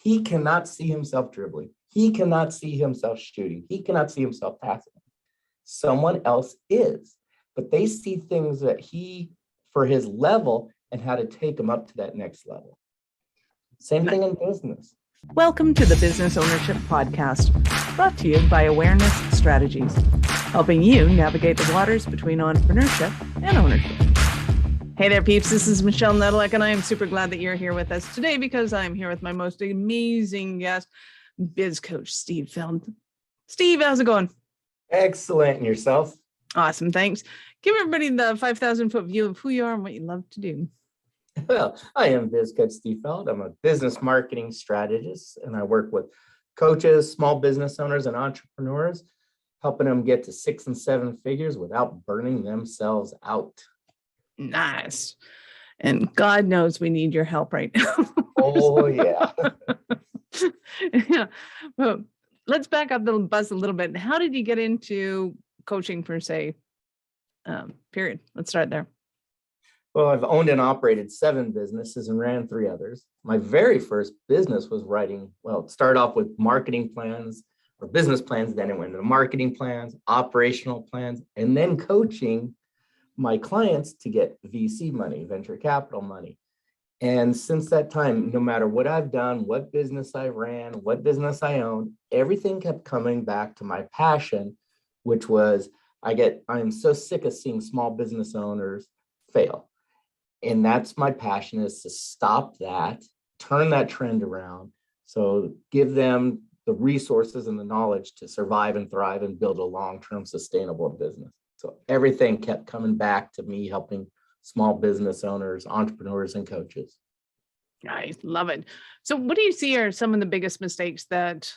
He cannot see himself dribbling. He cannot see himself shooting. He cannot see himself passing. Someone else is, but they see things that he, for his level, and how to take him up to that next level. Same thing in business. Welcome to the Business Ownership Podcast, brought to you by Awareness Strategies, helping you navigate the waters between entrepreneurship and ownership. Hey there, peeps. This is Michelle Nedelec, and I am super glad that you're here with us today because I'm here with my most amazing guest, biz coach Steve Feld. Steve, how's it going? Excellent. And yourself? Awesome. Thanks. Give everybody the 5,000-foot view of who you are and what you love to do. Well, I am biz coach Steve Feld. I'm a business marketing strategist, and I work with coaches, small business owners, and entrepreneurs, helping them get to 6 and 7 figures without burning themselves out. Nice. And God knows we need your help right now. Oh, yeah. Yeah. Well, let's back up the bus a little bit. How did you get into coaching per se? Period. Let's start there. Well, I've owned and operated 7 businesses and ran 3 others. My very first business was writing, well, it started off with marketing plans or business plans. Then it went into marketing plans, operational plans, and then coaching my clients to get VC money, venture capital money. And since that time, no matter what I've done, what business I ran, what business I owned, everything kept coming back to my passion, which was I am so sick of seeing small business owners fail. And that's my passion, is to stop that, turn that trend around. So give them the resources and the knowledge to survive and thrive and build a long-term sustainable business. So everything kept coming back to me helping small business owners, entrepreneurs, and coaches. Nice. Love it. So what do you see are some of the biggest mistakes that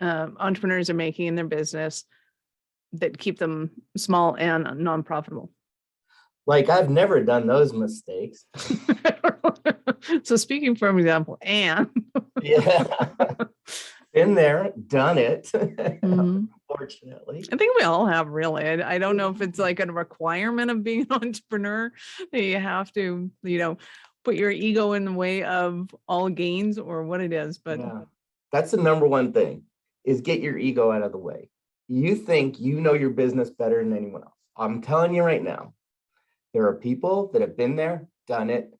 entrepreneurs are making in their business that keep them small and non-profitable? Like, I've never done those mistakes. So speaking for example, Anne. Yeah. Been there, done it, Mm-hmm. Unfortunately. I think we all have, really. I don't know if it's like a requirement of being an entrepreneur that you have to, put your ego in the way of all gains or what it is. But yeah, that's the number one thing, is get your ego out of the way. You think you know your business better than anyone else. I'm telling you right now, there are people that have been there, done it,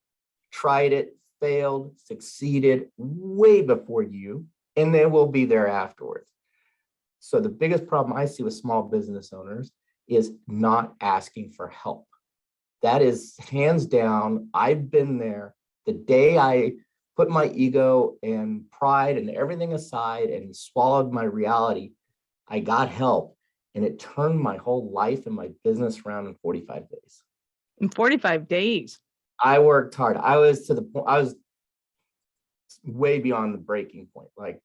tried it, failed, succeeded way before you, and they will be there afterwards. So the biggest problem I see with small business owners is not asking for help. That is hands down. I've been there. The day I put my ego and pride and everything aside and swallowed my reality, I got help, and it turned my whole life and my business around in 45 days. in 45 days. I worked hard. I was way beyond the breaking point, like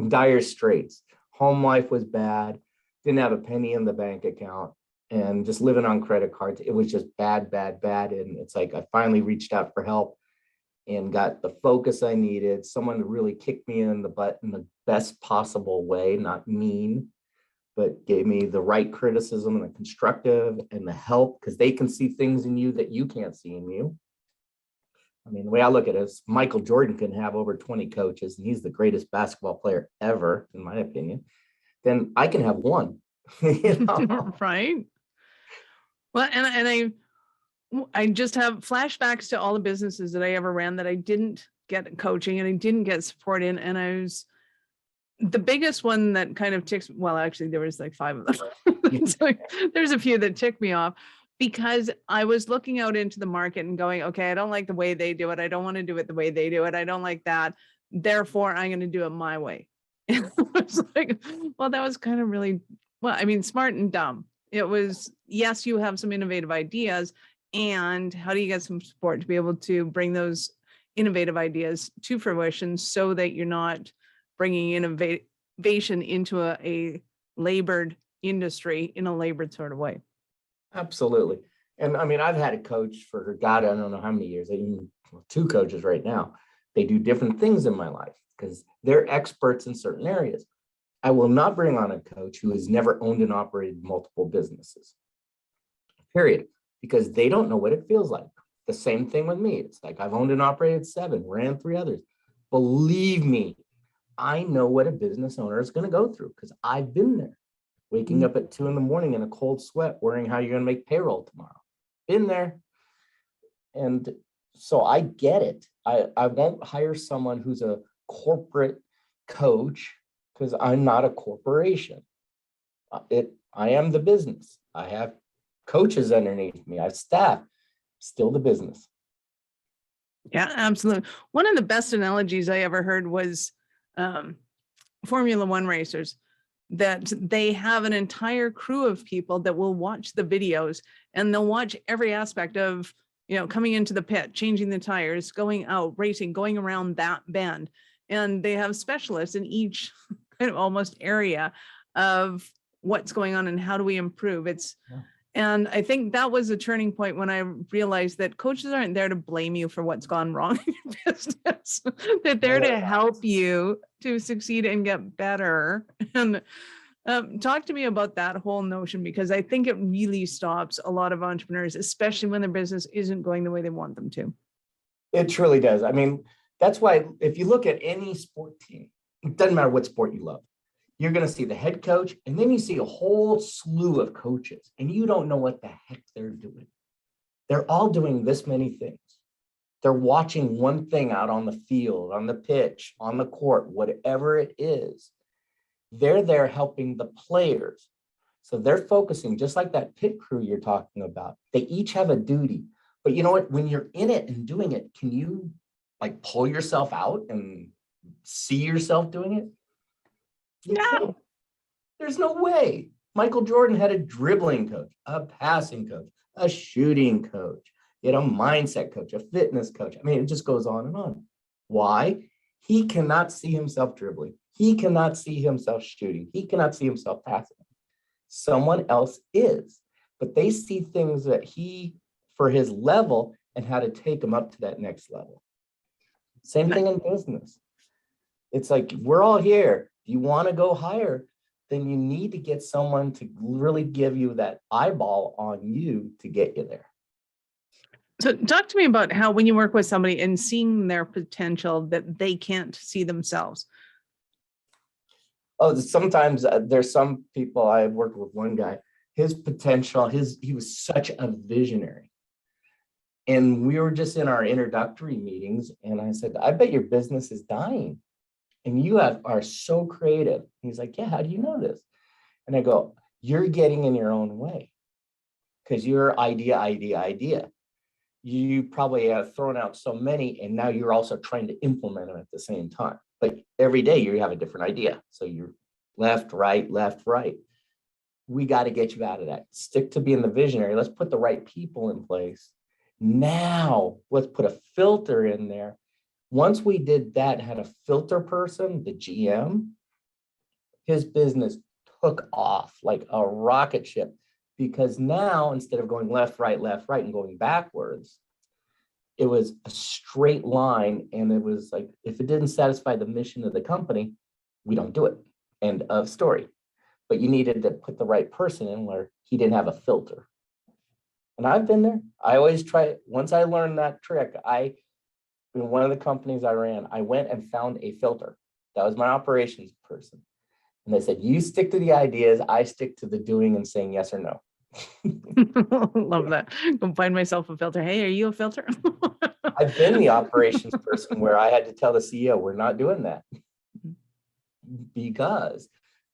dire straits. Home life was bad, didn't have a penny in the bank account, and just living on credit cards. It was just bad, bad, bad. And it's like I finally reached out for help and got the focus I needed, someone to really kick me in the butt in the best possible way, not mean, but gave me the right criticism and the constructive and the help, because they can see things in you that you can't see in you. I mean, the way I look at it is Michael Jordan can have over 20 coaches, and he's the greatest basketball player ever, in my opinion. Then I can have one. Right. Well, and I just have flashbacks to all the businesses that I ever ran that I didn't get coaching and I didn't get support in. And the biggest one that kind of ticks, well, actually there was like 5 of them. So there's a few that tick me off, because I was looking out into the market and going, okay, I don't like the way they do it. I don't want to do it the way they do it. I don't like that. Therefore, I'm going to do it my way. And I was like, well, that was kind of really, smart and dumb. It was, yes, you have some innovative ideas, and how do you get some support to be able to bring those innovative ideas to fruition so that you're not bringing innovation into a labored industry in a labored sort of way. Absolutely. And I mean, I've had a coach for God, I don't know how many years, even 2 coaches right now. They do different things in my life because they're experts in certain areas. I will not bring on a coach who has never owned and operated multiple businesses, period, because they don't know what it feels like. The same thing with me. It's like I've owned and operated 7, ran 3 others. Believe me, I know what a business owner is going to go through because I've been there. Waking up at 2 a.m. in a cold sweat, worrying how you're going to make payroll tomorrow. Been there. And so I get it. I won't hire someone who's a corporate coach because I'm not a corporation. I am the business. I have coaches underneath me. I have staff, still the business. Yeah, absolutely. One of the best analogies I ever heard was Formula One racers, that they have an entire crew of people that will watch the videos and they'll watch every aspect of, coming into the pit, changing the tires, going out, racing, going around that bend. And they have specialists in each kind of almost area of what's going on and how do we improve. And I think that was a turning point when I realized that coaches aren't there to blame you for what's gone wrong in your business. They're there to help you to succeed and get better. And talk to me about that whole notion, because I think it really stops a lot of entrepreneurs, especially when their business isn't going the way they want them to. It truly does. I mean, that's why if you look at any sport team, it doesn't matter what sport you love, you're going to see the head coach, and then you see a whole slew of coaches, and you don't know what the heck they're doing. They're all doing this many things. They're watching one thing out on the field, on the pitch, on the court, whatever it is. They're there helping the players. So they're focusing, just like that pit crew you're talking about. They each have a duty. But you know what? When you're in it and doing it, can you like pull yourself out and see yourself doing it? No. There's no way. Michael Jordan had a dribbling coach, a passing coach, a shooting coach, he had a mindset coach, a fitness coach. I mean, it just goes on and on. Why? He cannot see himself dribbling. He cannot see himself shooting. He cannot see himself passing. Someone else is, but they see things that he, for his level, and how to take him up to that next level. Same thing in business. It's like, we're all here. If you want to go higher, then you need to get someone to really give you that eyeball on you to get you there. So talk to me about how when you work with somebody and seeing their potential that they can't see themselves. Oh, sometimes there's some people, I worked with one guy, his potential, he was such a visionary. And we were just in our introductory meetings, and I said, I bet your business is dying. And you are so creative. He's like, yeah, how do you know this? And I go, you're getting in your own way because you're idea. You probably have thrown out so many, and now you're also trying to implement them at the same time. But every day you have a different idea. So you're left, right. We got to get you out of that. Stick to being the visionary. Let's put the right people in place. Now let's put a filter in there. Once we did that, had a filter person, the GM, his business took off like a rocket ship, because now instead of going left, right, and going backwards, it was a straight line. And it was like, if it didn't satisfy the mission of the company, we don't do it. End of story. But you needed to put the right person in where he didn't have a filter. And I've been there. I always try. Once I learned that trick, in one of the companies I ran, I went and found a filter. That was my operations person. And they said, you stick to the ideas, I stick to the doing and saying yes or no. Love that. Go find myself a filter. Hey, are you a filter? I've been the operations person where I had to tell the CEO, we're not doing that.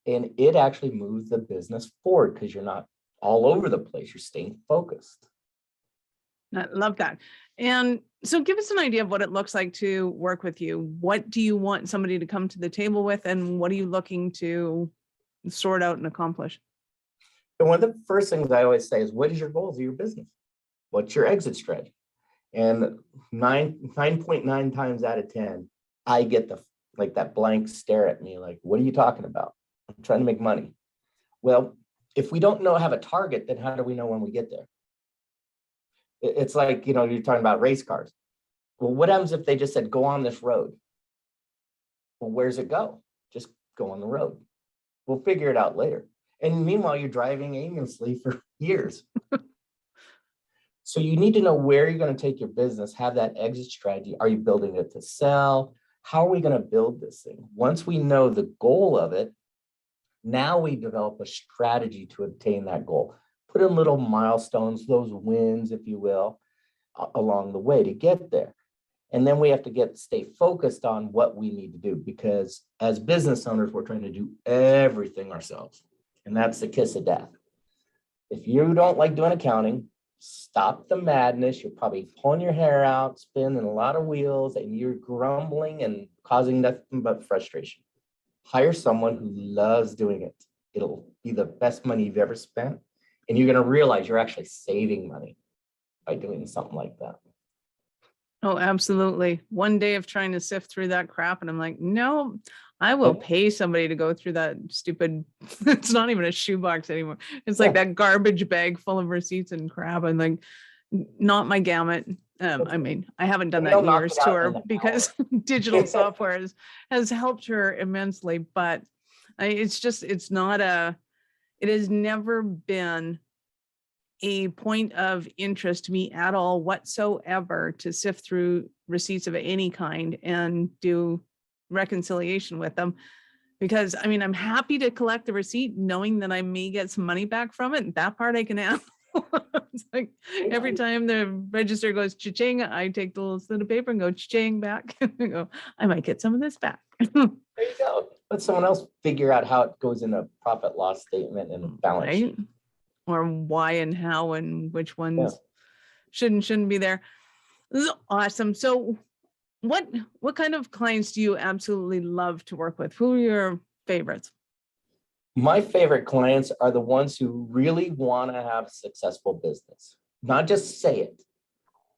And it actually moves the business forward because you're not all over the place. You're staying focused. I love that. And so give us an idea of what it looks like to work with you. What do you want somebody to come to the table with, and what are you looking to sort out and accomplish? And one of the first things I always say is, what is your goals of your business? What's your exit strategy? And 9.9 times out of 10, I get that blank stare at me, like, what are you talking about? I'm trying to make money. Well, if we don't have a target, then how do we know when we get there? It's like, you're talking about race cars. Well, what happens if they just said, go on this road? Well, where's it go? Just go on the road. We'll figure it out later. And meanwhile, you're driving aimlessly for years. So you need to know where you're going to take your business, have that exit strategy. Are you building it to sell? How are we going to build this thing? Once we know the goal of it, now we develop a strategy to obtain that goal. Put in little milestones, those wins, if you will, along the way to get there. And then we have to stay focused on what we need to do, because as business owners, we're trying to do everything ourselves. And that's the kiss of death. If you don't like doing accounting, stop the madness. You're probably pulling your hair out, spinning a lot of wheels, and you're grumbling and causing nothing but frustration. Hire someone who loves doing it. It'll be the best money you've ever spent. And you're going to realize you're actually saving money by doing something like that. Oh, absolutely. One day of trying to sift through that crap, and I'm like, no, I will pay somebody to go through that stupid, it's not even a shoebox anymore. It's like that garbage bag full of receipts and crap. I'm like, not my gamut. I mean, I haven't done that in years to her because digital software has helped her immensely, but it has never been a point of interest to me at all whatsoever to sift through receipts of any kind and do reconciliation with them. Because I mean, I'm happy to collect the receipt knowing that I may get some money back from it. That part I can handle. It's like every time the register goes cha-ching, I take the little slip of paper and go cha-ching back and go, I might get some of this back. There you go. Let someone else figure out how it goes in a profit loss statement and balance sheet. Or why and how and which ones should and shouldn't be there. This is awesome. So what kind of clients do you absolutely love to work with? Who are your favorites? My favorite clients are the ones who really want to have successful business. Not just say it,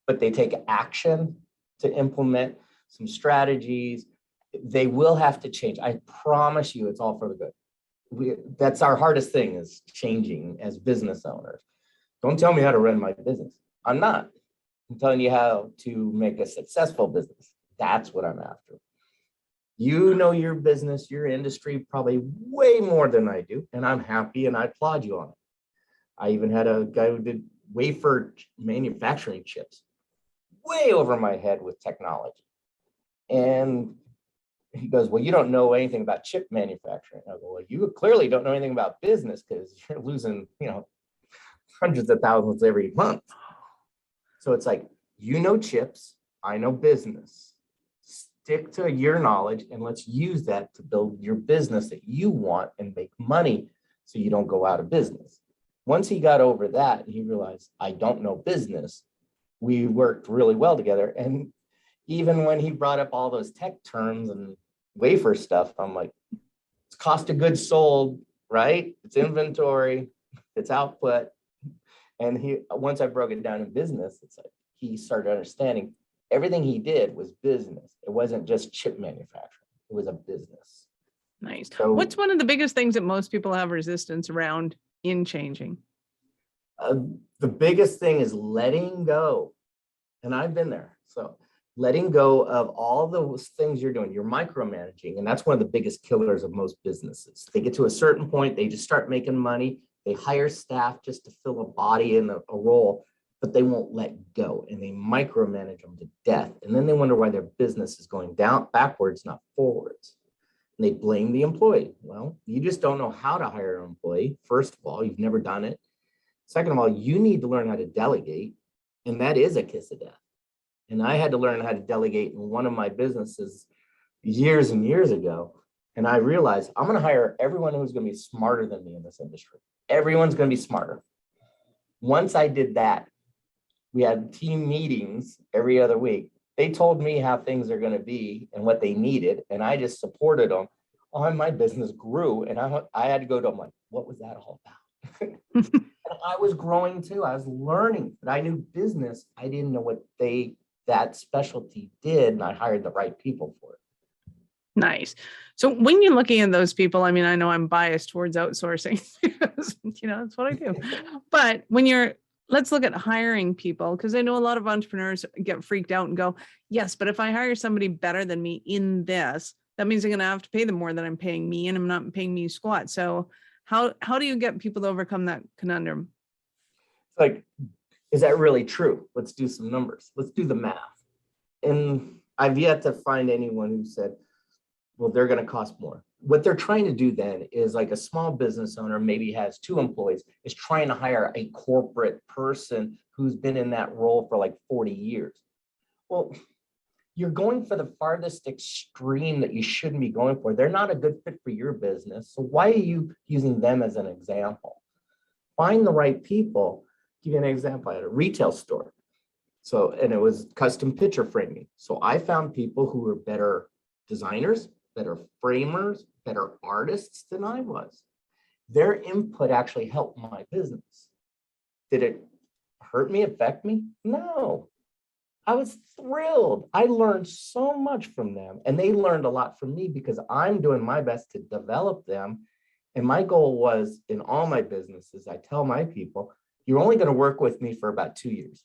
but they take action to implement some strategies. They will have to change. I promise you, it's all for the good. That's our hardest thing, is changing as business owners. Don't tell me how to run my business. I'm not. I'm telling you how to make a successful business. That's what I'm after. You know your business, your industry probably way more than I do, and I'm happy and I applaud you on it. I even had a guy who did wafer manufacturing chips, way over my head with technology. And he goes, well, you don't know anything about chip manufacturing. I go, well, you clearly don't know anything about business, because you're losing, hundreds of thousands every month. So it's like, chips, I know business. Stick to your knowledge and let's use that to build your business that you want and make money so you don't go out of business. Once he got over that, he realized, I don't know business. We worked really well together. And even when he brought up all those tech terms and wafer stuff, I'm like, it's cost of goods sold, right? It's inventory, it's output. And once I broke it down in business, it's like he started understanding everything he did was business. It wasn't just chip manufacturing. It was a business. Nice. So, what's one of the biggest things that most people have resistance around in changing? The biggest thing is letting go. And I've been there. So letting go of all those things you're doing, you're micromanaging. And that's one of the biggest killers of most businesses. They get to a certain point, they just start making money. They hire staff just to fill a body in a role, but they won't let go, and they micromanage them to death. And then they wonder why their business is going backwards, not forwards. And they blame the employee. Well, you just don't know how to hire an employee. First of all, you've never done it. Second of all, you need to learn how to delegate, and that is a kiss of death. And I had to learn how to delegate in one of my businesses years and years ago. And I realized I'm going to hire everyone who's going to be smarter than me in this industry. Everyone's going to be smarter. Once I did that, we had team meetings every other week. They told me how things are going to be and what they needed, and I just supported them. My business grew, and I had to go to them like, what was that all about? And I was growing too. I was learning, but I knew business. I didn't know what that specialty did, and I hired the right people for it. Nice. So when you're looking at those people, I mean, I know I'm biased towards outsourcing because, that's what I do. But let's look at hiring people, because I know a lot of entrepreneurs get freaked out and go, yes, but if I hire somebody better than me in this, that means I'm going to have to pay them more than I'm paying me, and I'm not paying me squat. So how do you get people to overcome that conundrum? Like, is that really true? Let's do some numbers. Let's do the math. In I've yet to find anyone who said, well, they're going to cost more. What they're trying to do then is like a small business owner maybe has 2 employees, is trying to hire a corporate person who's been in that role for like 40 years. Well, you're going for the farthest extreme that you shouldn't be going for. They're not a good fit for your business. So why are you using them as an example? Find the right people. Give you an example. I had a retail store. So, and it was custom picture framing. So I found people who were better designers, better framers, better artists than I was. Their input actually helped my business. Did it hurt me, affect me? No. I was thrilled. I learned so much from them, and they learned a lot from me because I'm doing my best to develop them. And my goal was in all my businesses, I tell my people, you're only going to work with me for about 2 years.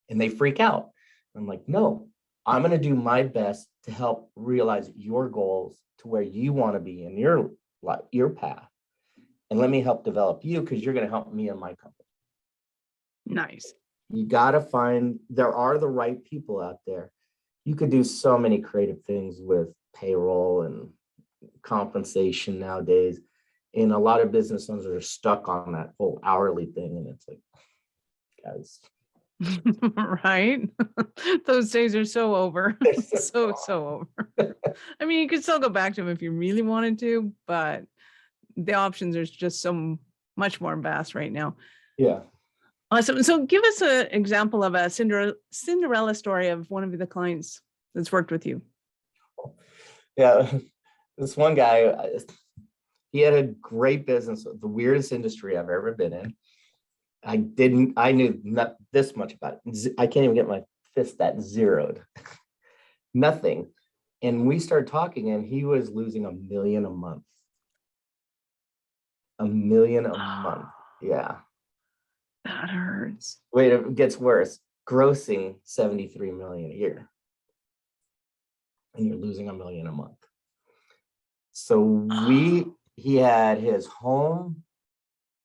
And they freak out. I'm like, no, I'm going to do my best to help realize your goals to where you want to be in your life, your path. And let me help develop you because you're going to help me and my company. Nice. You got to find, there are the right people out there. You could do so many creative things with payroll and compensation nowadays. And a lot of business owners are stuck on that whole hourly thing. And it's like, guys. Right. Those days are so over. So over. I mean, you could still go back to them if you really wanted to, but the options are just so much more vast right now. Yeah. Awesome. So give us an example of a Cinderella story of one of the clients that's worked with you. Yeah. This one guy, he had a great business, the weirdest industry I've ever been in. I knew not this much about it. I can't even get my fist that zeroed. Nothing. And we started talking and he was losing $1 million a month. $1 million a month. Yeah. That hurts. Wait, it gets worse. Grossing 73 million a year. And you're losing $1 million a month. So he had his home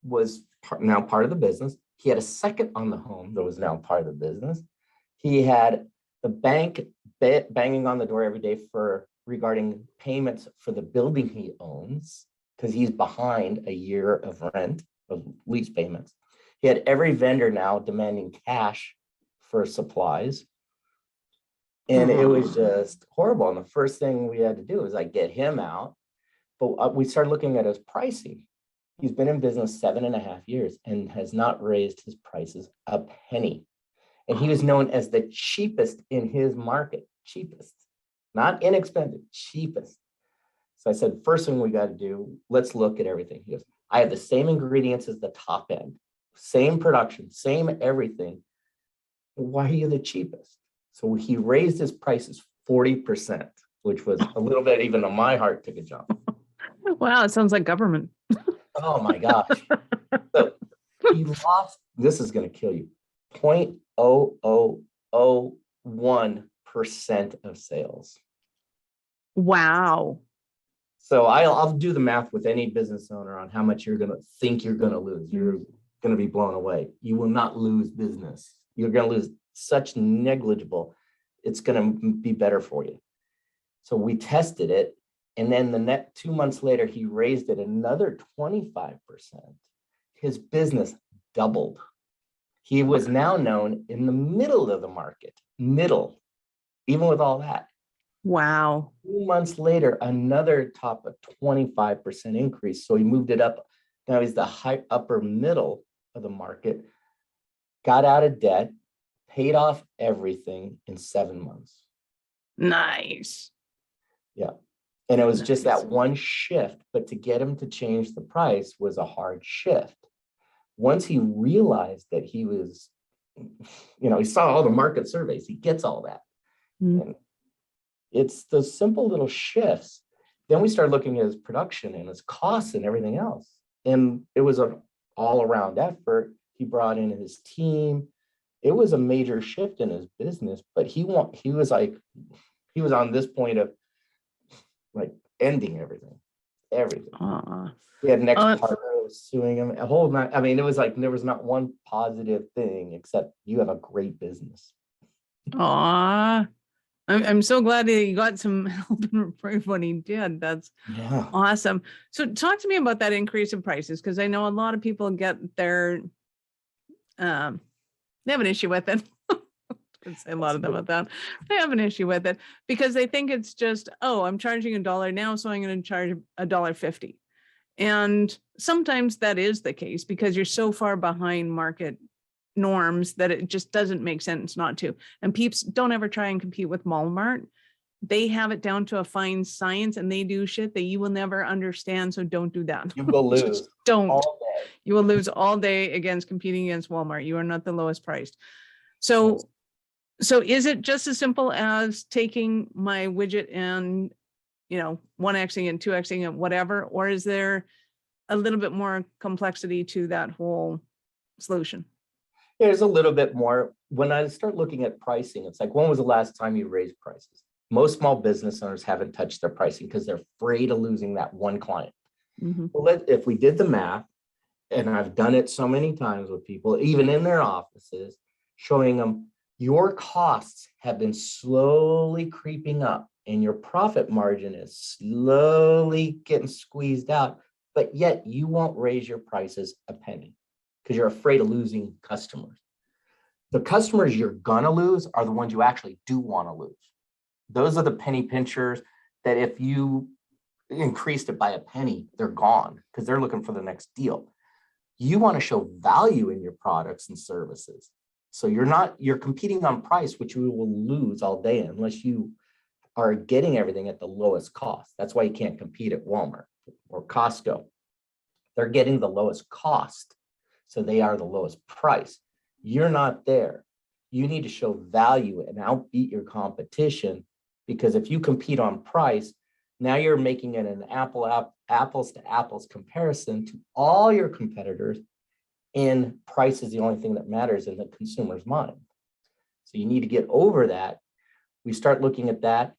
was now part of the business. He had a second on the home that was now part of the business. He had the bank banging on the door every day regarding payments for the building he owns because he's behind a year of rent, of lease payments. He had every vendor now demanding cash for supplies. And it was just horrible. And the first thing we had to do was like get him out. But we started looking at his pricing. He's been in business 7.5 years and has not raised his prices a penny. And he was known as the cheapest in his market, cheapest, not inexpensive, cheapest. So I said, first thing we got to do, let's look at everything. He goes, I have the same ingredients as the top end, same production, same everything. Why are you the cheapest? So he raised his prices 40%, which was a little bit even on my heart took a jump. Wow, it sounds like government. Oh my gosh. So he lost, this is going to kill you, 0.0001% of sales. Wow. So I'll do the math with any business owner on how much you're going to think you're going to lose. You're going to be blown away. You will not lose business. You're going to lose such negligible. It's going to be better for you. So we tested it. And then the next 2 months later, he raised it another 25%. His business doubled. He was now known in the middle of the market, even with all that. Wow. 2 months later, another top of 25% increase. So he moved it up. Now he's the upper middle of the market, got out of debt, paid off everything in 7 months. Nice. Yeah. And it was just that one shift, but to get him to change the price was a hard shift. Once he realized that he was, he saw all the market surveys, he gets all that. And it's the simple little shifts. Then we started looking at his production and his costs and everything else. And it was an all-around effort. He brought in his team. It was a major shift in his business, but he was on this point of like ending everything. He had an ex-partner who was suing him. A whole night. I mean, it was like there was not one positive thing except you have a great business. I'm so glad that he got some help and improve when he did. That's Yeah. awesome. So talk to me about that increase in prices, because I know a lot of people get their, they have an issue with it. I say a lot of them with that. They have an issue with it because they think it's just, oh, I'm charging $1 now, so I'm going to charge $1.50. And sometimes that is the case because you're so far behind market norms that it just doesn't make sense not to. And peeps, don't ever try and compete with Walmart. They have it down to a fine science and they do shit that you will never understand. So don't do that. You will Just lose don't. all day. You will lose all day against competing against Walmart. You are not the lowest priced. So is it just as simple as taking my widget and, 1xing and 2xing and whatever, or is there a little bit more complexity to that whole solution? There's a little bit more. When I start looking at pricing, it's like, when was the last time you raised prices? Most small business owners haven't touched their pricing because they're afraid of losing that one client. Mm-hmm. Well, if we did the math, and I've done it so many times with people, even in their offices, showing them your costs have been slowly creeping up and your profit margin is slowly getting squeezed out, but yet you won't raise your prices a penny because you're afraid of losing customers. The customers you're gonna lose are the ones you actually do want to lose. Those are the penny pinchers that if you increased it by a penny, they're gone because they're looking for the next deal. You want to show value in your products and services. So you're competing on price, which you will lose all day unless you are getting everything at the lowest cost. That's why you can't compete at Walmart or Costco. They're getting the lowest cost. So they are the lowest price. You're not there. You need to show value and outbeat your competition, because if you compete on price, now you're making it an apples to apples comparison to all your competitors, and price is the only thing that matters in the consumer's mind. So you need to get over that. We start looking at that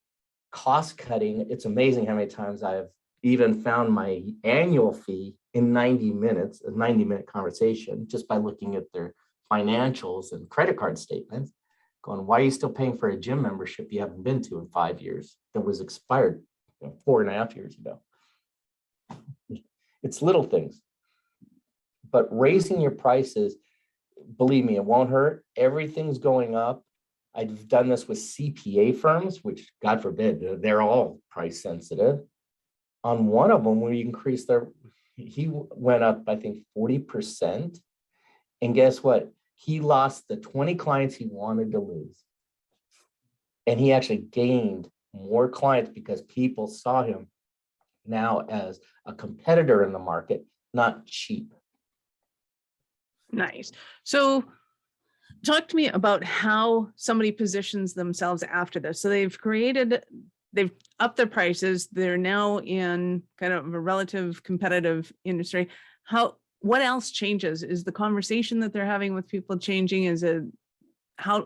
cost cutting. It's amazing how many times I've even found my annual fee in 90 minutes, a 90-minute conversation, just by looking at their financials and credit card statements, going, why are you still paying for a gym membership you haven't been to in 5 years that was expired 4.5 years ago? It's little things, but raising your prices, believe me, it won't hurt. Everything's going up. I've done this with CPA firms, which God forbid, they're all price sensitive. On one of them, we increased he went up, I think 40%. And guess what? He lost the 20 clients he wanted to lose. And he actually gained more clients because people saw him now as a competitor in the market, not cheap. Nice. So talk to me about how somebody positions themselves after this. So they've upped their prices. They're now in kind of a relative competitive industry. What else changes? Is the conversation that they're having with people changing? Is it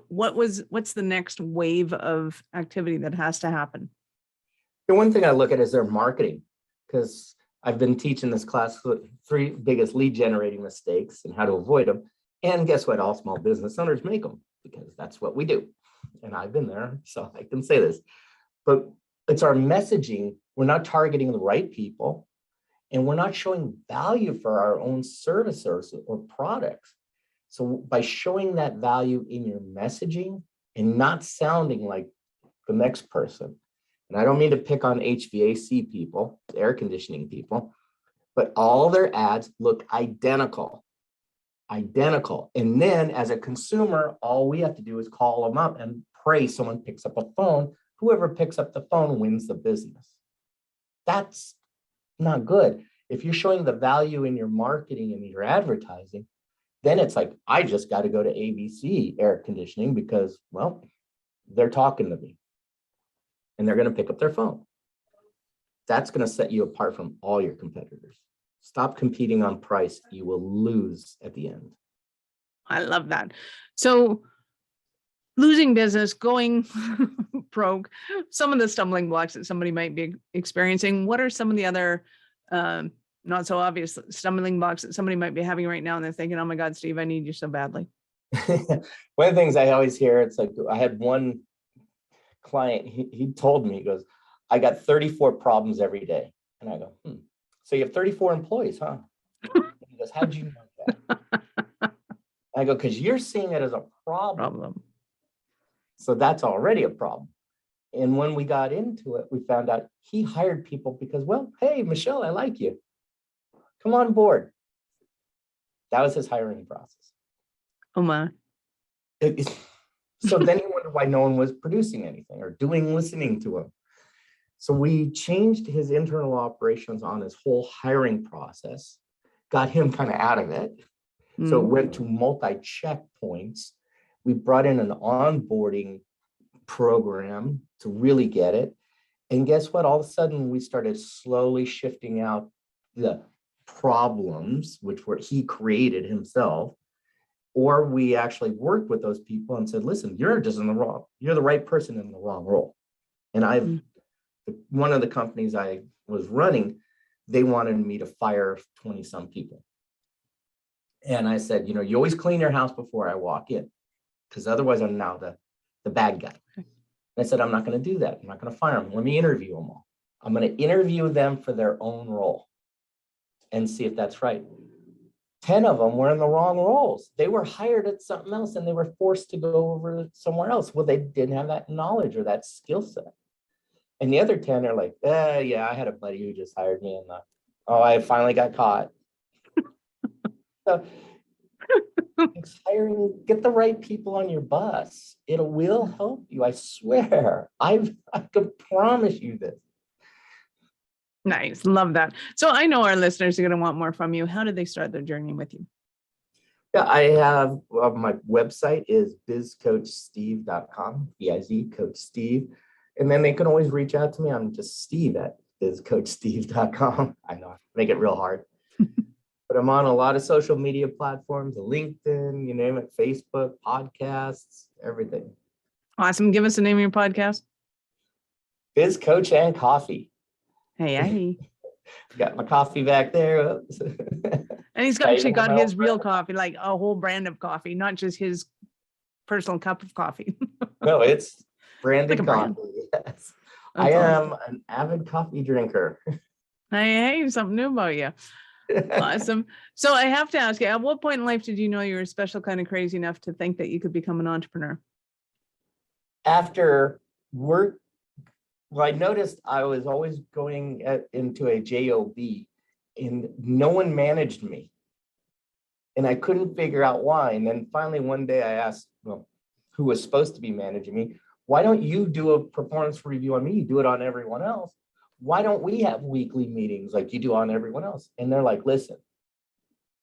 what's the next wave of activity that has to happen? The one thing I look at is their marketing, because I've been teaching this class with 3 biggest lead generating mistakes and how to avoid them. And guess what? All small business owners make them because that's what we do. And I've been there, so I can say this. But it's our messaging. We're not targeting the right people, and we're not showing value for our own services or products. So by showing that value in your messaging and not sounding like the next person, and I don't mean to pick on HVAC people, air conditioning people, but all their ads look identical. And then as a consumer, all we have to do is call them up and pray someone picks up a phone. Whoever picks up the phone wins the business. That's not good. If you're showing the value in your marketing and your advertising, then it's like, I just got to go to ABC air conditioning because, well, they're talking to me and they're going to pick up their phone. That's going to set you apart from all your competitors. Stop competing on price. You will lose at the end. I love that. So losing business, going broke, some of the stumbling blocks that somebody might be experiencing. What are some of the other not so obvious stumbling blocks that somebody might be having right now and they're thinking, oh my God, Steve, I need you so badly? One of the things I always hear, it's like, I had one client, he told me, he goes, I got 34 problems every day. And I go, so you have 34 employees, huh? And he goes, how'd you know that? I go, because you're seeing it as a problem. So that's already a problem. And when we got into it, we found out he hired people because, well, hey, Michelle, I like you. Come on board. That was his hiring process. Oh my. So then he wondered why no one was producing anything or listening to him. So we changed his internal operations on his whole hiring process, got him kind of out of it. So it went to multi-checkpoints. We brought in an onboarding program to really get it. And guess what? All of a sudden, we started slowly shifting out the problems, which were he created himself, or we actually worked with those people and said, listen, you're the right person in the wrong role. And one of the companies I was running, they wanted me to fire 20 some people. And I said, you always clean your house before I walk in, because otherwise I'm now the bad guy. And I said, I'm not going to do that. I'm not going to fire them. Let me interview them all. I'm going to interview them for their own role and see if that's right. 10 of them were in the wrong roles. They were hired at something else and they were forced to go over somewhere else. Well, they didn't have that knowledge or that skill set. And the other 10 are like, yeah, I had a buddy who just hired me and I finally got caught. So hiring, get the right people on your bus. It will help you. I swear. I can promise you this. Nice. Love that. So I know our listeners are going to want more from you. How did they start their journey with you? Yeah, I have my website is bizcoachsteve.com, B-I-Z, Coach Steve. And then they can always reach out to me. I'm just Steve at bizcoachsteve.com. I know, I make it real hard. But I'm on a lot of social media platforms, LinkedIn, you name it, Facebook, podcasts, everything. Awesome. Give us the name of your podcast. Biz Coach and Coffee. Hey. Got my coffee back there. And he's actually got his real coffee, like a whole brand of coffee, not just his personal cup of coffee. No, it's branded like coffee. Brand. Yes. I am an avid coffee drinker. Hey, something new about you. Awesome. So I have to ask you, at what point in life did you know you were special kind of crazy enough to think that you could become an entrepreneur? After work, well, I noticed I was always going into a job and no one managed me. And I couldn't figure out why. And then finally one day I asked, who was supposed to be managing me, why don't you do a performance review on me? You do it on everyone else. Why don't we have weekly meetings like you do on everyone else? And they're like, listen,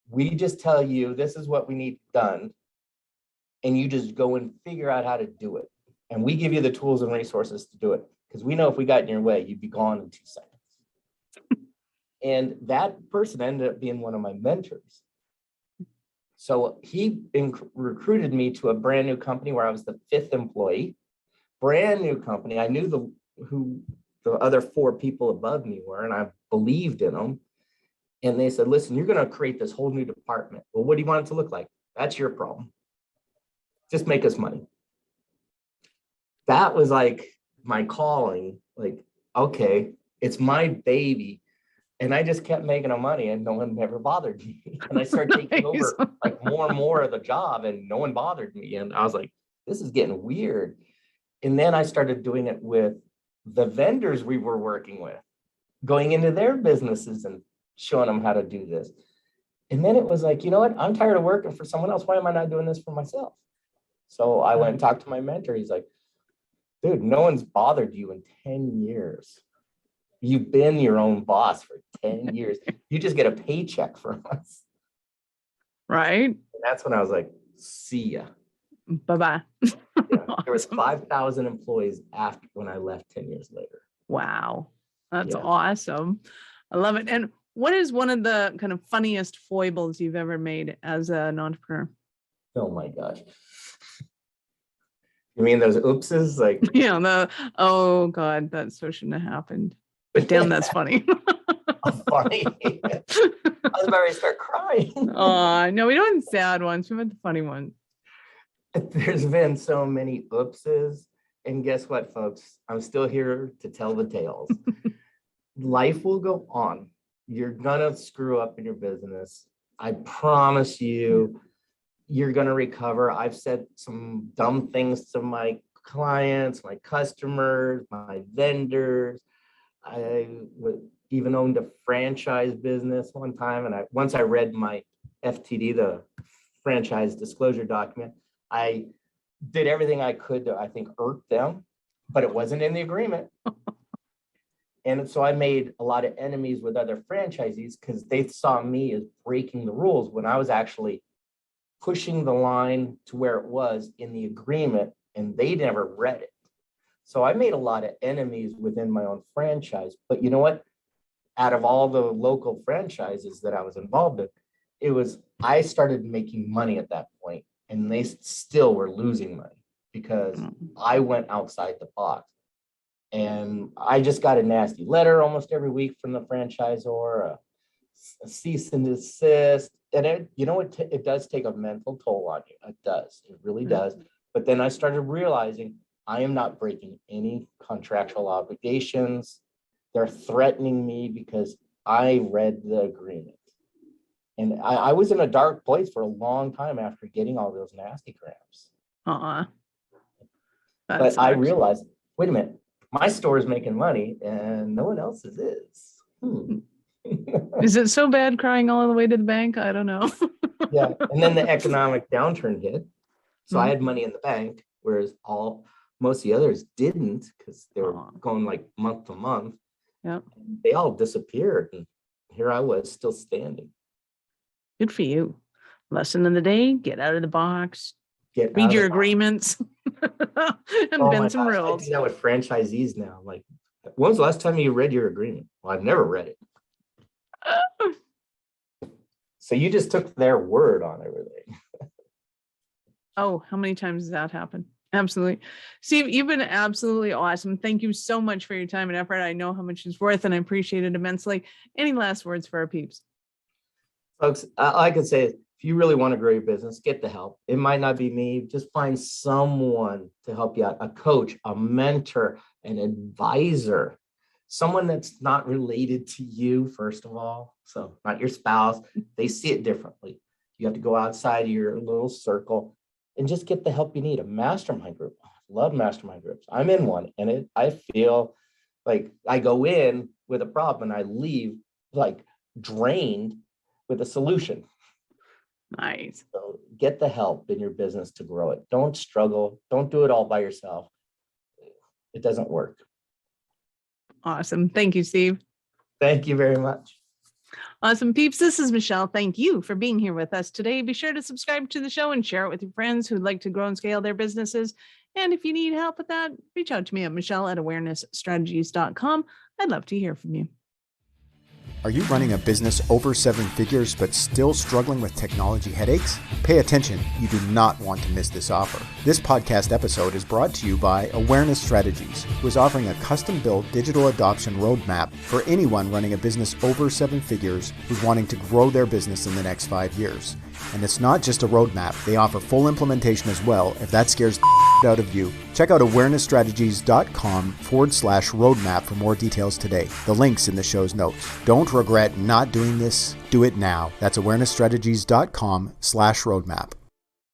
we just tell you this is what we need done. And you just go and figure out how to do it. And we give you the tools and resources to do it. Because we know if we got in your way, you'd be gone in 2 seconds. And that person ended up being one of my mentors. So he recruited me to a brand new company where I was the 5th employee. Brand new company. I knew who the other 4 people above me were, and I believed in them. And they said, listen, you're going to create this whole new department. Well, what do you want it to look like? That's your problem. Just make us money. That was like my calling. Like, okay, it's my baby. And I just kept making them money and no one ever bothered me. And I started taking over like more and more of the job and no one bothered me. And I was like, this is getting weird. And then I started doing it with the vendors we were working with, going into their businesses and showing them how to do this. And then it was like, you know what? I'm tired of working for someone else. Why am I not doing this for myself? So I went and talked to my mentor. He's like, dude, no one's bothered you in 10 years. You've been your own boss for 10 years. You just get a paycheck from us. Right. And that's when I was like, see ya. Bye-bye. Yeah, there was 5,000 employees after when I left 10 years later. Wow. That's awesome. I love it. And what is one of the kind of funniest foibles you've ever made as an entrepreneur? Oh my gosh. You mean those oopses? Like, oh God, that so shouldn't have happened. But damn, that's funny. Funny. I was about to start crying. No, we don't want sad ones. We want the funny ones. There's been so many oopses. And guess what, folks? I'm still here to tell the tales. Life will go on. You're gonna screw up in your business. I promise you, you're gonna recover. I've said some dumb things to my clients, my customers, my vendors. Even owned a franchise business one time, and once I read my FTD, the franchise disclosure document, I did everything I could to, I think, irk them, but it wasn't in the agreement. And so I made a lot of enemies with other franchisees because they saw me as breaking the rules when I was actually pushing the line to where it was in the agreement, and they never read it. So I made a lot of enemies within my own franchise. But you know what? Out of all the local franchises that I was involved in, I started making money at that point, and they still were losing money because I went outside the box. And I just got a nasty letter almost every week from the franchisor, a cease and desist. And it does take a mental toll on you. It does. It really does. But then I started realizing I am not breaking any contractual obligations. They're threatening me because I read the agreement. And I was in a dark place for a long time after getting all those nasty cramps. But I realized, wait a minute, my store is making money and no one else's is. Is it so bad crying all the way to the bank? I don't know. Yeah. And then the economic downturn hit. So I had money in the bank, whereas most of the others didn't because they were going like month to month. Yeah. They all disappeared. And here I was still standing. Good for you. Lesson of the day, get out of the box. Read your agreements and bend some rules. I do that with franchisees now. Like, when was the last time you read your agreement? Well, I've never read it. So you just took their word on everything. Oh, how many times has that happened? Absolutely. Steve, you've been absolutely awesome. Thank you so much for your time and effort. I know how much it's worth and I appreciate it immensely. Any last words for our peeps? Folks, all I can say is, if you really want to grow your business, get the help. It might not be me. Just find someone to help you out, a coach, a mentor, an advisor, someone that's not related to you, first of all. So not your spouse. They see it differently. You have to go outside of your little circle and just get the help you need. A mastermind group. I love mastermind groups. I'm in one, and I feel like I go in with a problem and I leave like drained with a solution. Nice. So get the help in your business to grow it. Don't struggle. Don't do it all by yourself. It doesn't work. Awesome. Thank you, Steve. Thank you very much. Awesome, peeps. This is Michelle. Thank you for being here with us today. Be sure to subscribe to the show and share it with your friends who'd like to grow and scale their businesses. And if you need help with that, reach out to me at michelle@awarenessstrategies.com. I'd love to hear from you. Are you running a business over 7 figures but still struggling with technology headaches? Pay attention, you do not want to miss this offer. This podcast episode is brought to you by Awareness Strategies, who is offering a custom-built digital adoption roadmap for anyone running a business over 7 figures who's wanting to grow their business in the next 5 years. And it's not just a roadmap, they offer full implementation as well if that scares the out of you. Check out awarenessstrategies.com/roadmap for more details today. The link's in the show's notes. Don't regret not doing this. Do it now. That's awarenessstrategies.com/roadmap.